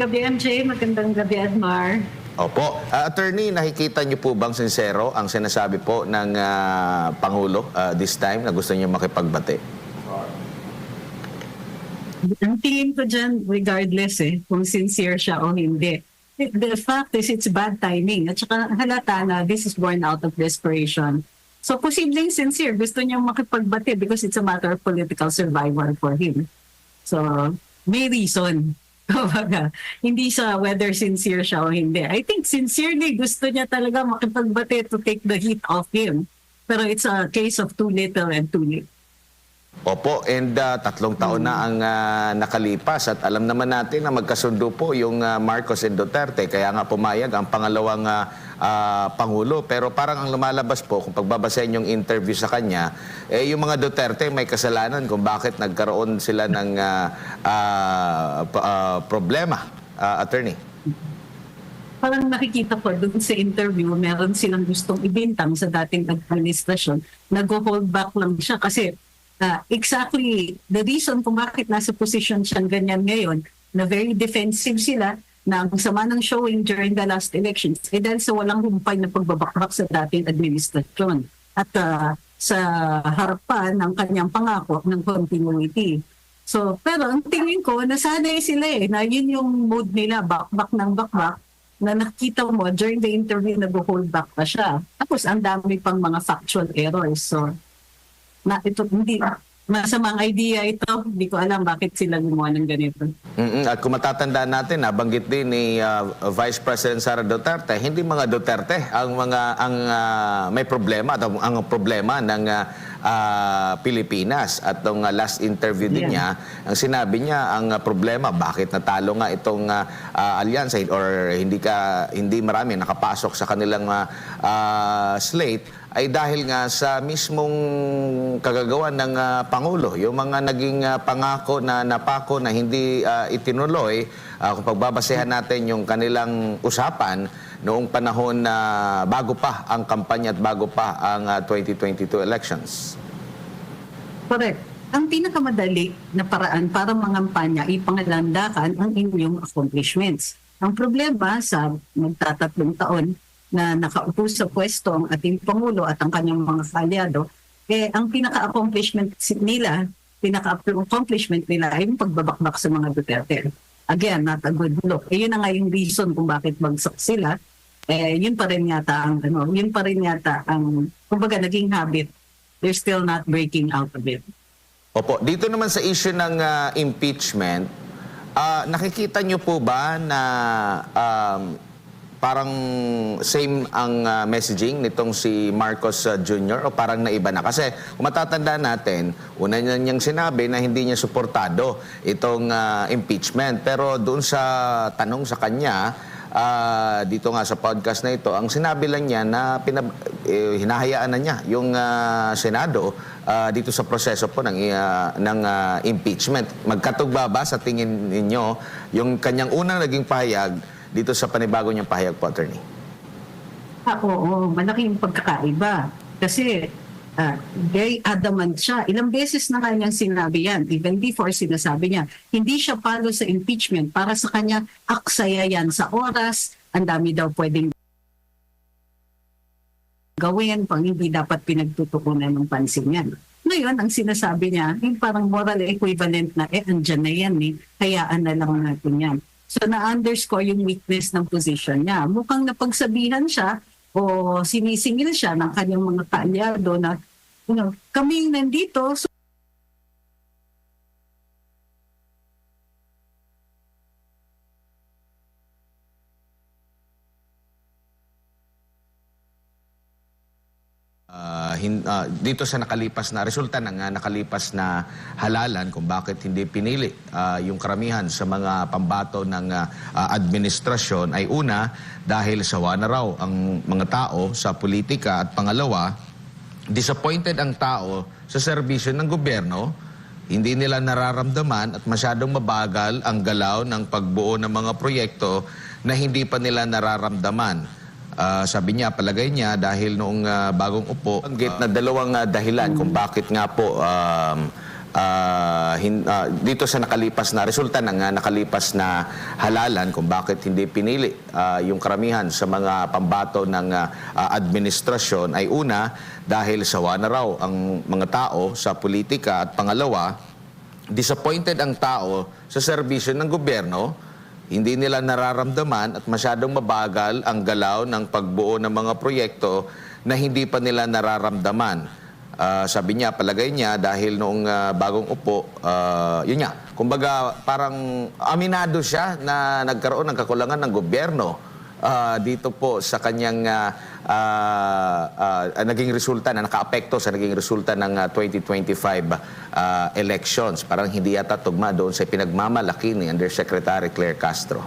Gabi MJ, magandang gabi Admar. Opo. Attorney, nakikita niyo po bang sincero ang sinasabi po ng Pangulo this time na gusto niyo makipagbati? Ang tingin ko dyan, regardless kung sincere siya o hindi. The fact is, it's bad timing. At saka halata na this is born out of desperation. So, posibleng sincere. Gusto niya makipagbati because it's a matter of political survival for him. So, may reason. Kumbaga, hindi siya whether sincere siya o hindi. I think sincerely gusto niya talaga makipagbati to take the heat off him. Pero it's a case of too little and too late. Opo, and 3 taon na ang nakalipas at alam naman natin na magkasundo po yung Marcos and Duterte, kaya nga pumayag ang pangalawang Pangulo. Pero parang ang lumalabas po, kung pagbabasahin yung interview sa kanya, yung mga Duterte may kasalanan kung bakit nagkaroon sila ng problema, attorney. Parang nakikita ko doon sa interview, meron silang gustong ibintang sa dating administrasyon, nag-hold back lang siya kasi exactly the reason kung bakit nasa position siyang ganyan ngayon, na very defensive sila, na ang sama ng showing during the last elections, dahil sa walang humpay na pagbabakbak sa dating administrasyon at sa harapan ng kanyang pangako ng continuity. So, pero ang tingin ko, nasanay sila na yun yung mode nila, bakbak ng bakbak, na nakita mo during the interview, nag-hold back pa siya. Tapos ang dami pang mga factual errors. So, ito hindi masamang idea ito. Hindi ko alam bakit sila gumawa ng ganito. At kung matatandaan natin, nabanggit din ni Vice President Sara Duterte, hindi mga Duterte ang may problema at ang problema ng Pilipinas. At nung last interview din niya, ang sinabi niya, ang problema, bakit natalo nga itong alyansa or hindi marami nakapasok sa kanilang slate, ay dahil nga sa mismong kagagawan ng Pangulo. Yung mga naging pangako na napako na hindi itinuloy, kung pagbabasehan natin yung kanilang usapan noong panahon na bago pa ang kampanya at bago pa ang 2022 elections. Correct. Ang pinakamadali na paraan para mangampanya ay pangalandakan ang inyong accomplishments. Ang problema sa magtatatlong taon na nakaupo sa pwesto ang ating Pangulo at ang kanyang mga kaalyado, ang pinaka-accomplishment nila ay yung pagbabakbak sa mga Duterte. Again, not a good look. Yun na nga yung reason kung bakit bagsak sila. Yun pa rin yata ang kumbaga naging habit. They're still not breaking out of it. Opo, dito naman sa issue ng impeachment, nakikita niyo po ba na parang same ang messaging nitong si Marcos Jr. o parang naiba na? Kasi kung matatandaan natin, una niya niyang sinabi na hindi niya suportado itong impeachment. Pero doon sa tanong sa kanya, dito nga sa podcast na ito, ang sinabi lang niya na hinahayaan na niya yung Senado dito sa proseso po ng impeachment. Magkatugba ba sa tingin ninyo yung kanyang unang naging pahayag dito sa panibago niyang pahayag po, attorney? Oo, malaki yung pagkakaiba. Kasi very adamant siya. Ilang beses na kanyang sinabi yan. Even before sinasabi niya, hindi siya palo sa impeachment. Para sa kanya, aksaya yan sa oras. Ang dami daw pwedeng gawin pang hindi dapat pinagtutukunan ng pansin yan. Ngayon, ang sinasabi niya, yung parang moral equivalent na, andyan na yan hayaan na lang natin yan. So, na-underscore yung weakness ng position niya. Mukhang napagsabihan siya o sinisingil siya ng kanyang mga kaalyado na, kami nandito, so dito sa nakalipas na resulta ng nakalipas na halalan kung bakit hindi pinili yung karamihan sa mga pambato ng administrasyon ay una, dahil sawa na raw ang mga tao sa politika, at pangalawa, disappointed ang tao sa serbisyo ng gobyerno. Hindi nila nararamdaman at masyadong mabagal ang galaw ng pagbuo ng mga proyekto na hindi pa nila nararamdaman. Sabi niya, palagay niya, dahil noong bagong upo, na dalawang dahilan kung bakit nga po dito sa nakalipas na resulta ng nakalipas na halalan kung bakit hindi pinili yung karamihan sa mga pambato ng administrasyon ay una, dahil sawa na raw ang mga tao sa politika, at pangalawa, disappointed ang tao sa serbisyo ng gobyerno. Hindi nila nararamdaman at masyadong mabagal ang galaw ng pagbuo ng mga proyekto na hindi pa nila nararamdaman. Sabi niya, palagay niya, dahil noong bagong upo, yun nga, kumbaga parang aminado siya na nagkaroon ng kakulangan ng gobyerno dito po sa kanyang naging resulta, na nakaapekto sa naging resulta ng 2025 elections. Parang hindi yata tugma doon sa pinagmamalaki ni Undersecretary Claire Castro.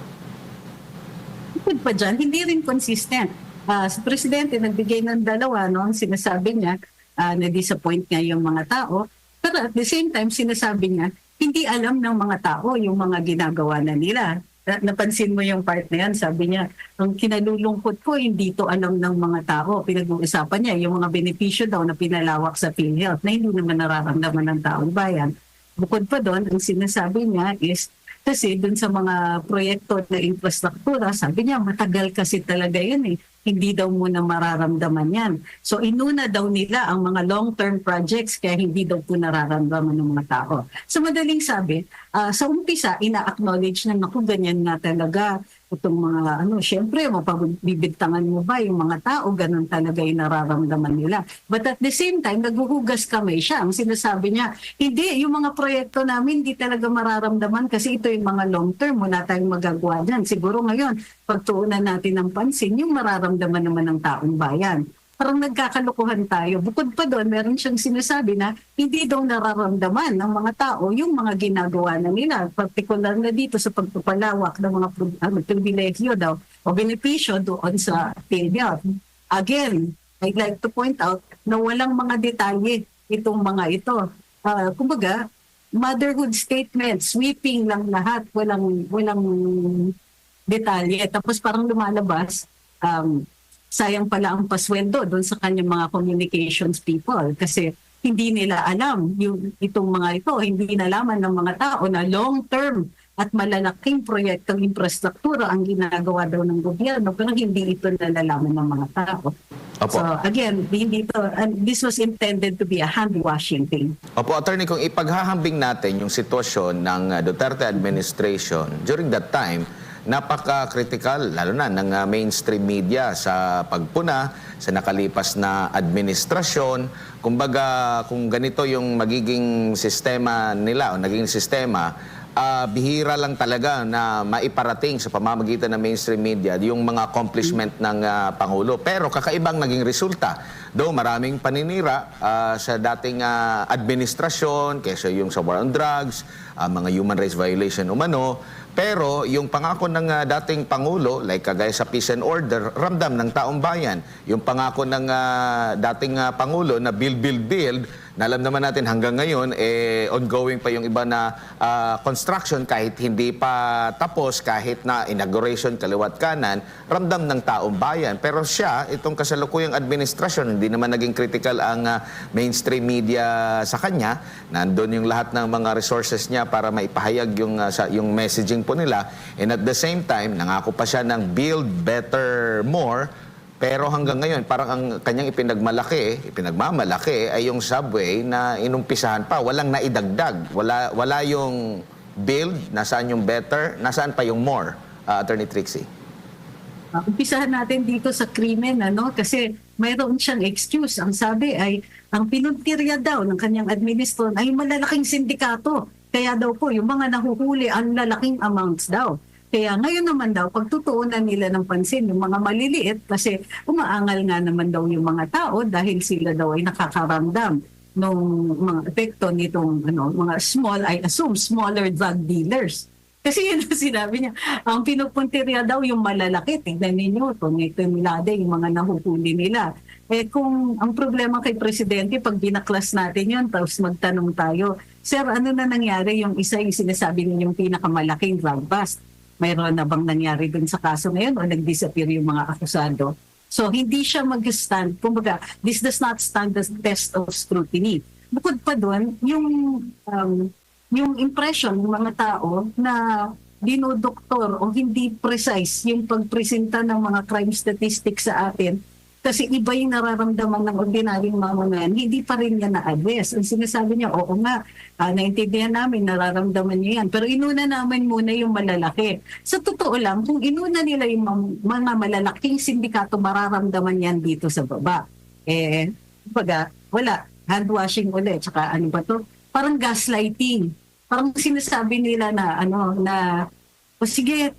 Bukod pa dyan, hindi rin consistent. Si Presidente nagbigay ng dalawa, no? Sinasabi niya, na-disappoint nga yung mga tao. Pero at the same time, sinasabi niya, hindi alam ng mga tao yung mga ginagawa na nila. Napansin mo yung part na yan, sabi niya, ang kinalulungkot ko, hindi to alam ng mga tao. Pinag-uusapan niya yung mga benepisyo daw na pinalawak sa PhilHealth na hindi naman nararamdaman ng taong bayan. Bukod pa doon, ang sinasabi niya is, kasi dun sa mga proyekto na infrastruktura, sabi niya, matagal kasi talaga yun eh. Hindi daw muna mararamdaman yan. So inuna daw nila ang mga long-term projects kaya hindi daw po nararamdaman ng mga tao. So madaling sabi, sa umpisa, ina-acknowledge na naku, ganyan na talaga itong mga syempre, mapabibigtangan mo ba yung mga tao, ganun talaga yung nararamdaman nila. But at the same time, naghuhugas kamay siya. Ang sinasabi niya, hindi, yung mga proyekto namin, hindi talaga mararamdaman kasi ito yung mga long-term, wala tayong magagawa dyan. Siguro ngayon, pagtuunan natin ng pansin, yung mararamdaman naman ng taong bayan. Parang nagkakalukuhan tayo. Bukod pa doon, meron siyang sinasabi na hindi daw nararamdaman ng mga tao yung mga ginagawa na nila. Partikular na dito sa pagpapalawak ng mga pribilehyo daw o benepisyo doon sa PhilHealth. Again, I'd like to point out na walang mga detalye itong mga ito. Kumbaga, motherhood statement, sweeping lang lahat, walang detalye. Tapos parang lumalabas, sayang pala ang pasweldo doon sa kanyang mga communications people kasi hindi nila alam itong mga ito, hindi nalaman ng mga tao na long-term at malalaking proyektong infrastruktura ang ginagawa daw ng gobyerno pero hindi ito nalalaman ng mga tao. Opo. So again, hindi ito, this was intended to be a hand-washing thing. Opo, Attorney, kung ipaghahambing natin yung sitwasyon ng Duterte administration during that time, napaka-critical, lalo na ng mainstream media sa pagpuna sa nakalipas na administrasyon. Kumbaga, kung ganito yung magiging sistema nila o naging sistema, bihira lang talaga na maiparating sa pamamagitan ng mainstream media yung mga accomplishment ng Pangulo. Pero kakaibang naging resulta. Though maraming paninira sa dating administrasyon, kesa yung sa war on drugs, mga human rights violation umano. Pero yung pangako ng dating Pangulo, like kagaya sa peace and order, ramdam ng taong bayan. Yung pangako ng dating Pangulo na build, na alam naman natin hanggang ngayon, ongoing pa yung iba na construction kahit hindi pa tapos, kahit na inauguration kaliwat kanan, ramdam ng taong bayan. Pero siya, itong kasalukuyang administrasyon, hindi naman naging critical ang mainstream media sa kanya. Nandun yung lahat ng mga resources niya para maipahayag yung messaging po nila. And at the same time, nangako pa siya ng build better more. Pero hanggang ngayon, parang ang kanyang ipinagmamalaki ay yung subway na inumpisahan pa. Walang naidagdag. Wala yung build, nasaan yung better, nasaan pa yung more, Attorney Trixie? Umpisahan natin dito sa krimen, kasi mayroon siyang excuse. Ang sabi ay, ang pinuntirya daw ng kanyang administration ay malalaking sindikato. Kaya daw po, yung mga nahuhuli, ang lalaking amounts daw. Kaya ngayon naman daw, pagtutuunan nila ng pansin yung mga maliliit kasi umaangal nga naman daw yung mga tao dahil sila daw ay nakakaramdam ng mga epekto nitong mga I assume, smaller drug dealers. Kasi yun ang sinabi niya, ang pinupuntirya daw yung malalaki. Tignan ninyo, ito nila yung mga nahuhuli nila. Kung ang problema kay Presidente, pag binaklas natin yun, tapos magtanong tayo, Sir, ano na nangyari yung isa yung sinasabi niyo yung pinakamalaking drug bust? Mayroon na bang nangyari dun sa kaso ngayon o nag-disappear yung mga akusado? So hindi siya mag-stand. Kumbaga, this does not stand the test of scrutiny. bukod pa doon, yung impression ng mga tao na dinodoktor o hindi precise yung pagpresenta ng mga crime statistics sa atin kasi iba yung nararamdaman ng ordinaryong mamamayan, hindi pa rin yan na-address. Ang sinasabi niya, oo nga, naintindihan namin, nararamdaman niya yan. Pero inuna namin muna yung malalaki. Sa totoo lang, kung inuna nila yung mga malalaking sindikato, mararamdaman yan dito sa baba. Wala. Handwashing ulit. Tsaka ano ba to? Parang gaslighting. Parang sinasabi nila na, o sige,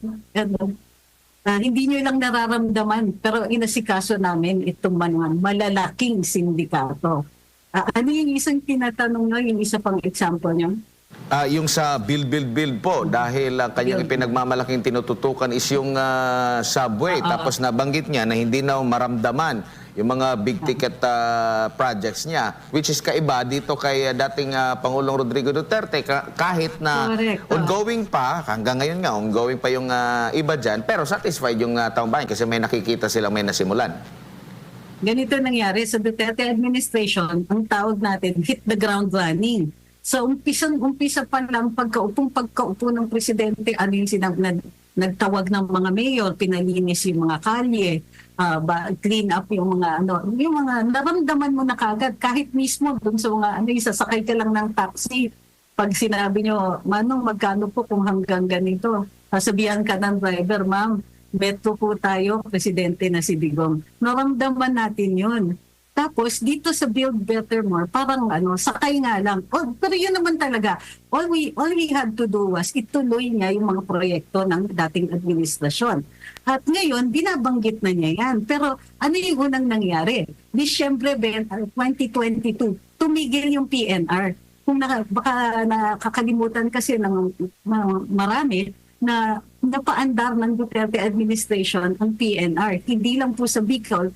hindi nyo lang nararamdaman, pero inasikaso namin itong mga malalaking sindikato. Ano yung isang tinatanong nyo, yung isa pang example nyo? Yung sa build po, dahil kanyang pinagmamalaking tinututukan is yung subway. Tapos nabanggit niya na hindi na maramdaman yung mga big ticket projects niya, which is kaiba dito kay dating Pangulong Rodrigo Duterte, kahit na ongoing pa, hanggang ngayon nga, ongoing pa yung iba dyan, pero satisfied yung taong bayan kasi may nakikita silang may nasimulan. Ganito nangyari sa Duterte administration, ang tawag natin, hit the ground running. So umpisa pa lang pagkaupo ng presidente, ano yung nagtawag ng mga mayor, pinalinis yung mga kalye, clean up yung mga naramdaman mo na kagad kahit mismo dun sa mga sasakay ka lang ng taxi. Pag sinabi nyo, Manong, magkano po kung hanggang ganito? Sasabihan ka ng driver, ma'am, metro po tayo, presidente na si Digong. Naramdaman natin yun. Tapos dito sa Build Better More, parang sakay nga lang. Pero yun naman talaga. All we had to do was ituloy niya yung mga proyekto ng dating administrasyon. At ngayon, binabanggit na niya yan. Pero ano yung unang nangyari? Disyembre 2022, tumigil yung PNR. Kung baka nakakalimutan kasi ng marami, na napaandar ng Duterte administration ang PNR. Hindi lang po sa Bicol,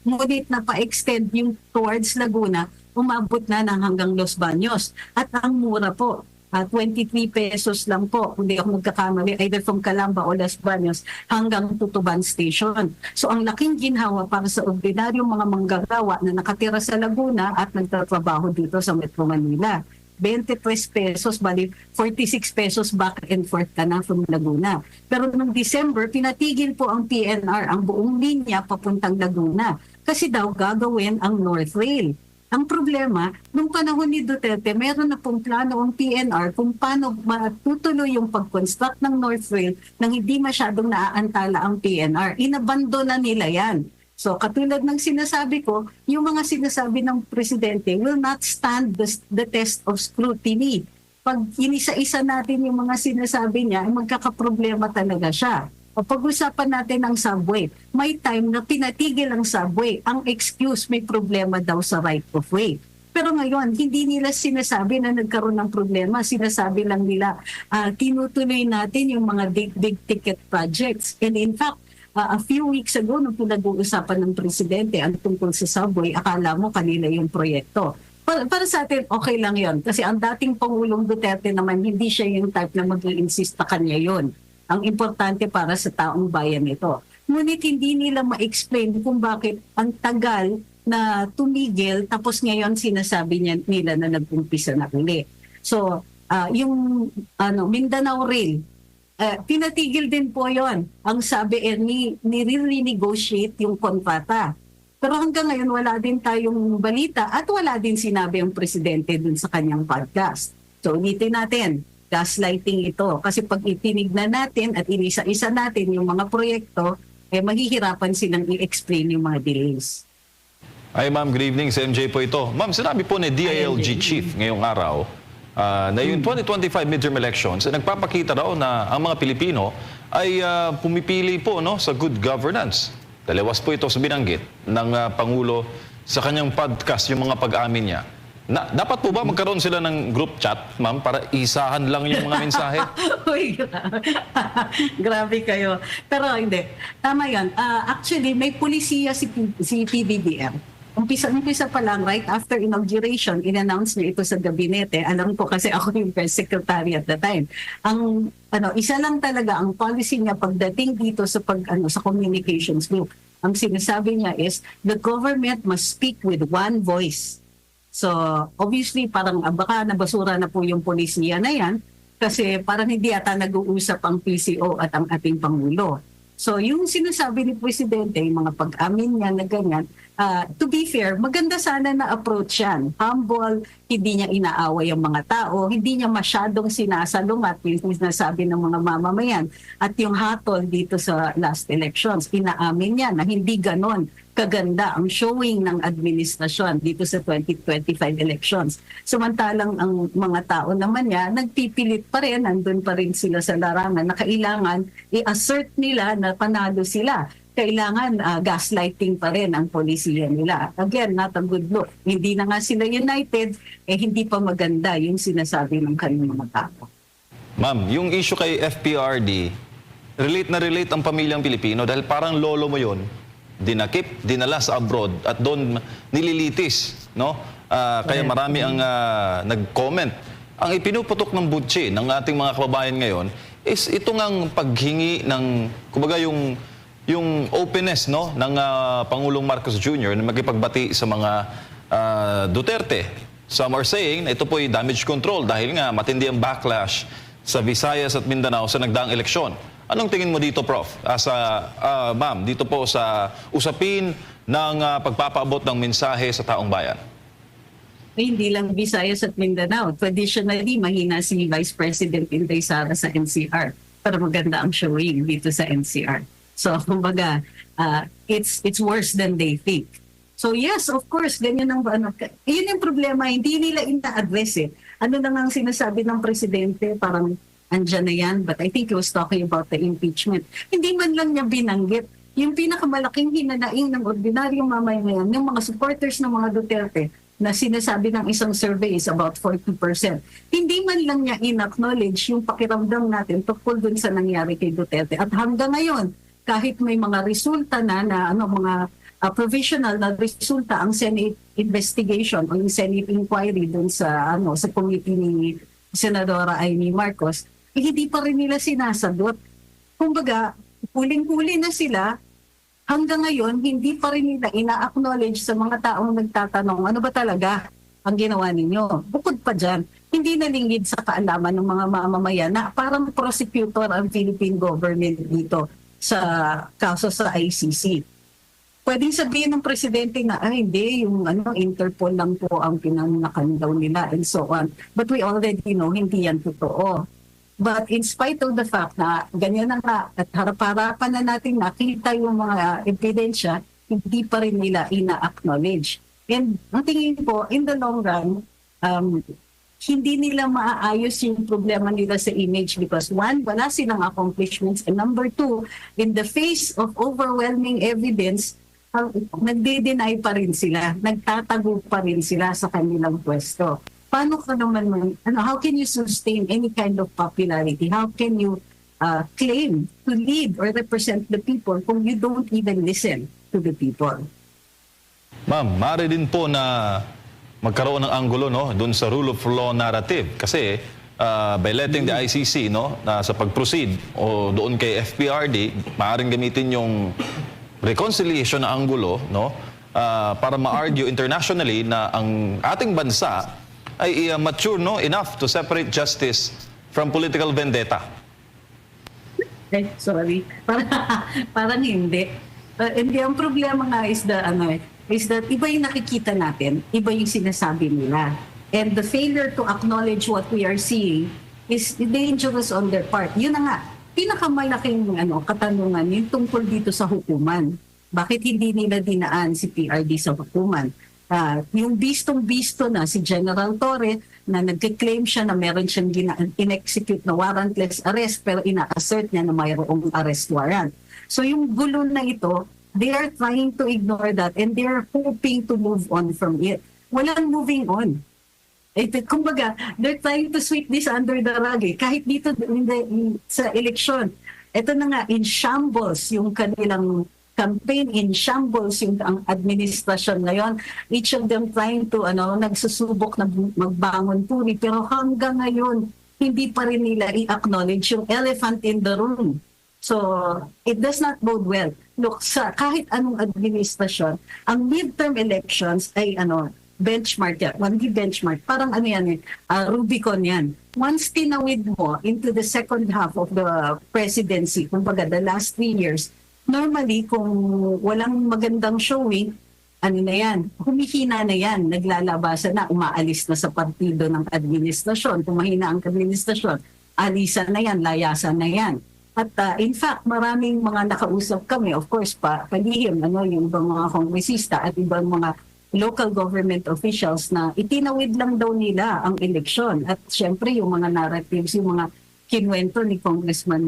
ngunit napa-extend yung towards Laguna, umabot na ng hanggang Los Baños. At ang mura po, 23 pesos lang po, hindi ako magkakamali, either from Calamba o Los Baños hanggang Tutuban Station. So ang laking ginhawa para sa ordinaryong mga manggagawa na nakatira sa Laguna at nagtatrabaho dito sa Metro Manila. 23 pesos, bali 46 pesos back and forth ka na from Laguna. Pero noong December, pinatigil po ang PNR ang buong linya papuntang Laguna kasi daw gagawin ang North Rail. Ang problema, nung panahon ni Duterte, meron na pong plano ang PNR kung paano matutuloy yung pag-construct ng North Rail nang hindi masyadong naaantala ang PNR. Inabandona nila yan. So katulad ng sinasabi ko, yung mga sinasabi ng presidente will not stand the test of scrutiny. Pag inisa-isa natin yung mga sinasabi niya, magkakaproblema talaga siya. O pag-usapan natin ang subway, may time na pinatigil ang subway. Ang excuse, may problema daw sa right of way. Pero ngayon, hindi nila sinasabi na nagkaroon ng problema. Sinasabi lang nila, tinutuloy natin yung mga big ticket projects. And in fact, a few weeks ago, nung pinag-uusapan ng presidente ang tungkol sa subway, akala mo kanila yung proyekto. Para sa atin, okay lang yon. Kasi ang dating Pangulong Duterte naman, hindi siya yung type na mag-i-insist na kanya yon. Ang importante para sa taong bayan ito. Ngunit hindi nila ma-explain kung bakit ang tagal na tumigil, tapos ngayon sinasabi nila na nag-umpisa na uli. So, yung Mindanao Rail, pinatigil din po yon. Ang sabi ni-renegotiate yung kontrata. Pero hanggang ngayon wala din tayong balita at wala din sinabi ang presidente dun sa kanyang podcast. So ulitin natin, gaslighting ito. Kasi pag itinignan natin at inisa-isa natin yung mga proyekto, mahihirapan silang i-explain yung mga delays. Ay ma'am, good evening. Sa MJ po ito. Ma'am, sinabi po ni DILG Chief ngayong araw na yung 2025 midterm elections, nagpapakita raw na ang mga Pilipino ay pumipili po sa good governance. Dalawas po ito sa binanggit ng Pangulo sa kanyang podcast, yung mga pag-amin niya. Dapat po ba magkaroon sila ng group chat, ma'am, para isahan lang yung mga mensahe? Uy, grabe kayo. Pero hindi. Tama yan. Actually, may pulisiya si PBBM. Umpisa pa lang, right after inauguration, in-announce niya ito sa gabinete. Alam ko kasi ako yung press secretary at the time. Ang isa lang talaga ang policy niya pagdating dito sa sa communications group. Ang sinasabi niya is the government must speak with one voice. So obviously parang baka nabasura na po yung polisiya na yan kasi parang hindi ata nag-uusap ang PCO at ang ating Pangulo. So yung sinasabi ni Presidente, yung mga pag-amin niya na ganyan, to be fair, maganda sana na approach yan. Humble, hindi niya inaaway ang mga tao, hindi niya masyadong sinasalungat yung sinasabi ng mga mamamayan. At yung hatol dito sa last elections, inaamin niya na hindi ganon kaganda ang showing ng administrasyon dito sa 2025 elections. Samantalang ang mga tao naman niya, nagpipilit pa rin, nandun pa rin sila sa larangan na kailangan i-assert nila na panalo sila. Kailangan gaslighting pa rin ang polisiya nila. Again, not a good look. Hindi na nga sila united, hindi pa maganda yung sinasabi ng kanilang mga tao. Ma'am, yung issue kay FPRD, relate na relate ang pamilyang Pilipino dahil parang lolo mo yon, dinakip, dinala sa abroad at doon nililitis, no? Kaya marami ang nag-comment. Ang ipinuputok ng butsi ng ating mga kababayan ngayon is itong ang paghingi ng, kumbaga yung openness, no, ng Pangulong Marcos Jr. na makipagbati sa mga Duterte. Some are saying na ito po ay damage control dahil nga matindi ang backlash sa Visayas at Mindanao sa nagdaang eleksyon. Anong tingin mo dito, Prof? Ma'am, dito po sa usapin ng pagpapaabot ng mensahe sa taong bayan. Hindi lang Visayas at Mindanao. Traditionally, mahina si Vice President Inday Sara sa NCR. Pero maganda ang showing dito sa NCR. So, kumbaga, it's worse than they think. So, yes, of course, ganyan ang yun yung problema, hindi nila ina-address eh. Ano na nga ang sinasabi ng Presidente, parang andyan na yan, but I think he was talking about the impeachment. Hindi man lang niya binanggit yung pinakamalaking hinanaing ng ordinaryong mamayan, yung mga supporters ng mga Duterte, na sinasabi ng isang survey is about 40%. Hindi man lang niya in-acknowledge yung pakiramdam natin tungkol dun sa nangyari kay Duterte. At hanggang ngayon, kahit may mga resulta na mga provisional na resulta ang Senate investigation o yung Senate inquiry dun sa sa committee ni Senadora Amy Marcos, hindi pa rin nila sinasagot. Kumbaga, huling-huli na sila. Hanggang ngayon, hindi pa rin nila ina-acknowledge sa mga taong nagtatanong, ano ba talaga ang ginawa ninyo? Bukod pa dyan, hindi nalingid sa kaalaman ng mga mamamayan na parang prosecutor ang Philippine government dito sa kaso sa ICC. Pwedeng sabihin ng Presidente na, hindi, yung Interpol lang po ang pinanakan daw nila and so on. But we already know, hindi yan totoo. But in spite of the fact na ganyan na nga at harap-harapan na natin nakita yung mga ebidensya, hindi pa rin nila ina-acknowledge. And ang tingin po, in the long run, hindi nila maaayos yung problema nila sa image because one, wala silang accomplishments. And number two, in the face of overwhelming evidence, nagde-deny pa rin sila, nagtatago pa rin sila sa kanilang pwesto. Paano ka naman, how can you sustain any kind of popularity? How can you claim to lead or represent the people kung you don't even listen to the people? Ma'am, maaari din po na magkaroon ng anggulo, no, doon sa rule of law narrative. Kasi by letting the ICC, no, na sa pag-proceed o doon kay FPRD, maaaring gamitin yung reconciliation na anggulo, no, para ma-argue internationally na ang ating bansa ay mature, no, enough to separate justice from political vendetta. Sorry. Parang hindi. Hindi, ang problema nga is that iba yung nakikita natin, iba yung sinasabi nila. And the failure to acknowledge what we are seeing is dangerous on their part. Yun na nga, pinakamalaking katanungan yung tungkol dito sa hukuman. Bakit hindi nila dinaan si PRD sa hukuman? Yung bistong-bisto na si General Torre na nagke-claim siya na meron siyang in-execute na warrantless arrest pero ina-assert niya na mayroong arrest warrant. So yung gulo na ito, they are trying to ignore that and they are hoping to move on from it. Walang moving on. Kumbaga, they're trying to sweep this under the rug. Kahit dito sa eleksyon, ito na nga, in shambles yung kanilang campaign, in shambles yung ang administrasyon ngayon. Each of them trying to nagsusubok na magbangon puri pero hanggang ngayon hindi pa rin nila i-acknowledge yung elephant in the room. So it does not bode well. Look, sa kahit anong administrasyon, ang midterm elections ay benchmark yan. Hindi benchmark. Parang ano yan Rubicon yan. Once tinawid mo into the second half of the presidency, kumbaga the last 3 years, normally kung walang magandang showing, ano na yan, humihina na yan, naglalabasan na, umaalis na sa partido ng administrasyon. Kung mahina ang administrasyon, alisan na yan, layasan na yan. At in fact, maraming mga nakausap kami, of course, palihim, yung ibang mga kongresista at ibang mga local government officials na itinawid lang daw nila ang eleksyon. At syempre, yung mga narratives, yung mga kinwento ni Congressman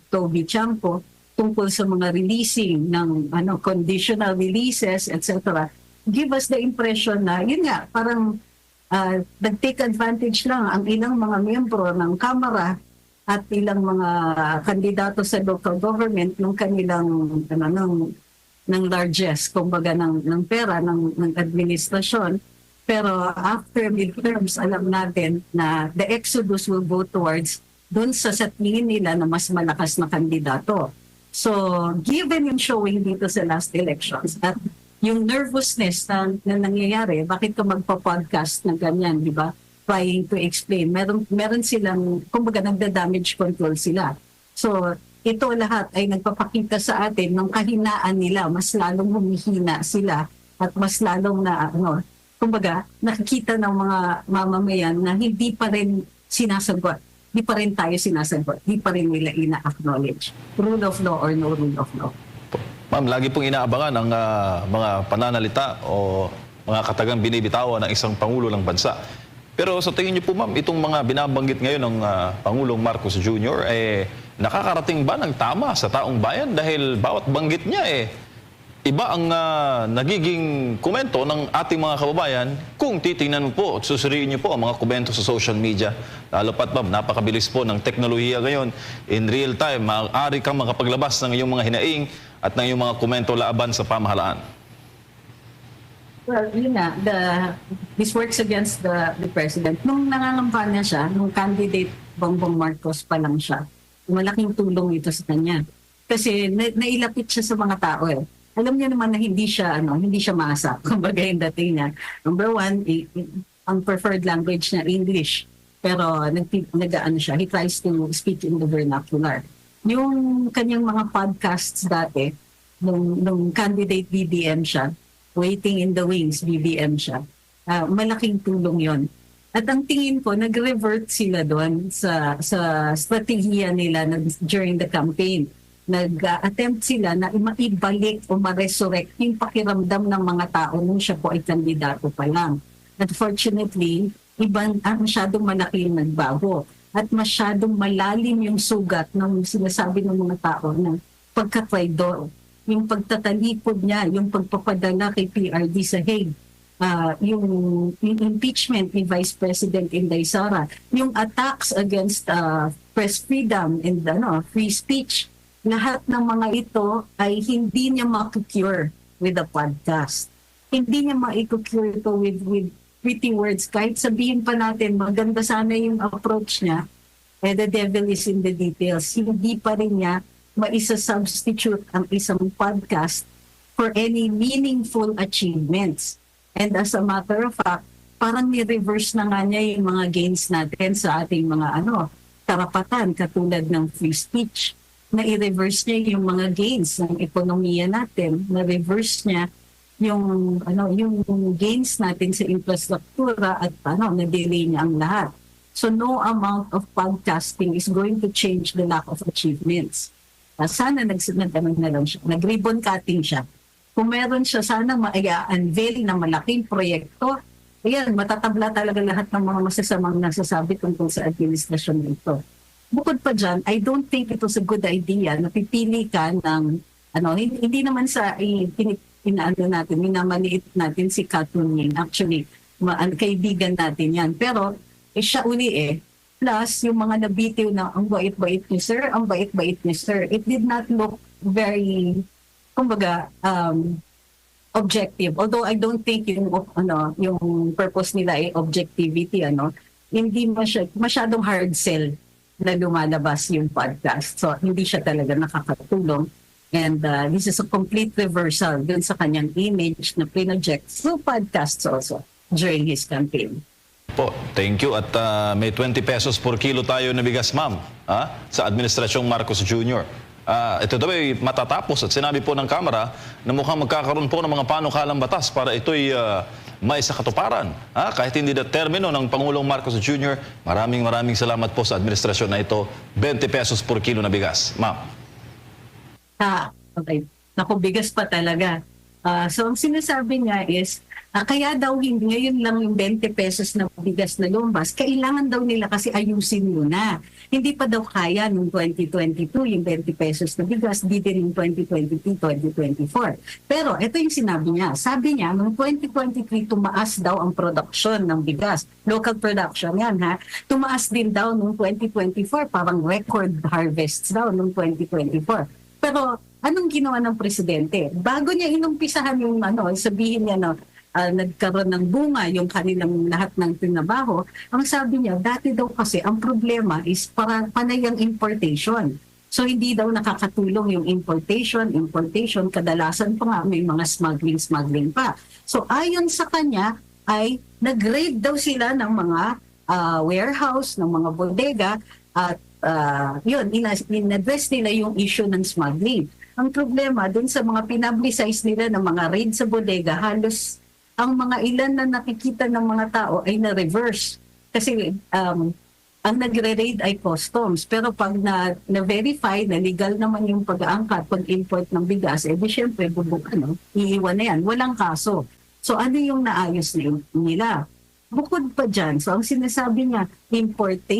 Toby Chanco, tungkol sa mga releasing ng conditional releases, etc. Give us the impression na, yun nga, parang nag-take advantage lang ang ilang mga miyembro ng Kamara at ilang mga kandidato sa local government ng kanilang ng largest, kumbaga ng pera ng administrasyon. Pero after midterms, alam natin na the exodus will go towards doon sa tingin nila na mas malakas na kandidato. So, given yung showing dito sa last elections at yung nervousness na nangyayari, bakit ka magpa-podcast na ganyan, di ba? Trying to explain. Meron silang, kumbaga nagda-damage control sila. So, ito lahat ay nagpapakita sa atin ng kahinaan nila. Mas lalong humihina sila at mas lalong na, kumbaga, nakikita ng mga mamamayan na hindi pa rin sinasagot. Di pa rin tayo sinasagot. Di pa rin nila ina-acknowledge. Rule of law or no rule of law. Ma'am, lagi pong inaabangan ang mga pananalita o mga katagang binibitawan ng isang Pangulo ng bansa. Pero sa tingin niyo po, ma'am, itong mga binabanggit ngayon ng Pangulong Marcos Jr., nakakarating ba ng tama sa taong bayan? Dahil bawat banggit niya, iba ang nagiging komento ng ating mga kababayan kung titingnan mo po at susuriin niyo po ang mga komento sa social media. Lalo pat ma'am, napakabilis po ng teknolohiya ngayon. In real time, maaari kang makapaglabas ng iyong mga hinaing at ng iyong mga komento laban sa pamahalaan. Well, yun na, this works against the president. Nung nangangampanya siya, nung candidate Bongbong Marcos pa lang siya, malaking tulong ito sa kanya. Kasi nailapit siya sa mga tao Alam niya naman na hindi siya maasa. Kumbaga yung dating niya. Number one, ang preferred language niya English. Pero he tries to speak in the vernacular. Yung kanyang mga podcasts dati, nung candidate BBM siya, Waiting in the Wings BBM siya, malaking tulong yon. At ang tingin ko, nag-revert sila doon sa strategiya nila during the campaign. Nag-attempt sila na maibalik o ma-resurrect yung pakiramdam ng mga tao nung siya po ay kandidato pa lang. Unfortunately, masyadong malaki yung nagbago at masyadong malalim yung sugat ng sinasabi ng mga tao ng pagka-traidor. Yung pagtatalikod niya, yung pagpapadala kay PRD sa Hague, yung impeachment ni Vice President Inday Sara, yung attacks against press freedom and free speech. Lahat ng mga ito ay hindi niya ma-cure with a podcast. Hindi niya ma-cure ito with pretty words. Kahit sabihin pa natin, maganda sana yung approach niya, the devil is in the details. Hindi pa rin niya maisa-substitute ang isang podcast for any meaningful achievements. And as a matter of fact, parang ni-reverse na nga niya yung mga gains natin sa ating mga karapatan, katulad ng free speech. Na i-reverse niya yung mga gains ng ekonomiya natin, na reverse niya yung gains natin sa infrastruktura at na-delay niya ang lahat. So no amount of podcasting is going to change the lack of achievements. Sana nagsinadaman na lang siya, nag-ribbon cutting siya. Kung meron siya, sana ma-unveil na malaking proyekto. Ayan, matatabla talaga lahat ng mga masasamang nasasabi tungkol sa administrasyon nito. Bukod pa dyan, I don't think it was a good idea na pipili ka ng, hindi naman sa minamaliit natin si Katunying. Actually, kaibigan natin yan. Pero, siya uli Plus, yung mga nabitiw na ang bait-bait ni sir, ang bait-bait ni sir. It did not look very, kumbaga, objective. Although I don't think yung purpose nila ay objectivity, hindi masyadong hard sell na lumalabas yung podcast. So, hindi siya talaga nakakatulong. And this is a complete reversal dun sa kanyang image na project through podcasts also. during his campaign. Po, thank you. At may 20 pesos per kilo tayo na bigas, ma'am, sa Administrasyong Marcos Jr. Ito daw ay matatapos at sinabi po ng Kamara na mukhang magkakaroon po ng mga panukalang batas para ito'y maisakatuparan. Kahit hindi na termino ng Pangulong Marcos Jr., maraming salamat po sa administrasyon na ito. 20 pesos per kilo na bigas. Ma'am. Okay. Naku, bigas pa talaga. So ang sinasabi niya is, kaya daw hindi ngayon lang yung 20 pesos na bigas na lumabas, kailangan daw nila kasi ayusin muna. Hindi pa daw kaya noong 2022 yung 20 pesos na bigas, di din yung 2023, 2024. Pero ito yung sinabi niya. Sabi niya, noong 2023 tumaas daw ang production ng bigas. Local production yan ha. Tumaas din daw noong 2024, parang record harvests daw noong 2024. Pero anong ginawa ng presidente? Bago niya inumpisahan yung sabihin niya nagkaroon ng bunga yung kanilang lahat ng tinabaho, ang sabi niya, dati daw kasi ang problema is panay ang importation. So hindi daw nakakatulong yung importation, kadalasan pa nga may mga smuggling pa. So ayon sa kanya ay nag-raid daw sila ng mga warehouse, ng mga bodega at in-address nila yung issue ng smuggling. Ang problema dun sa mga pinablicize nila ng mga raid sa bodega, halos ang mga ilan na nakikita ng mga tao ay na-reverse. Kasi ang nagre-raid ay customs. Pero pag na-verify na legal naman yung pag-aangkat, pag-import ng bigas, di syempre, iiwan na yan. Walang kaso. So ano yung naayos nila? Bukod pa dyan, so ang sinasabi niya, importation,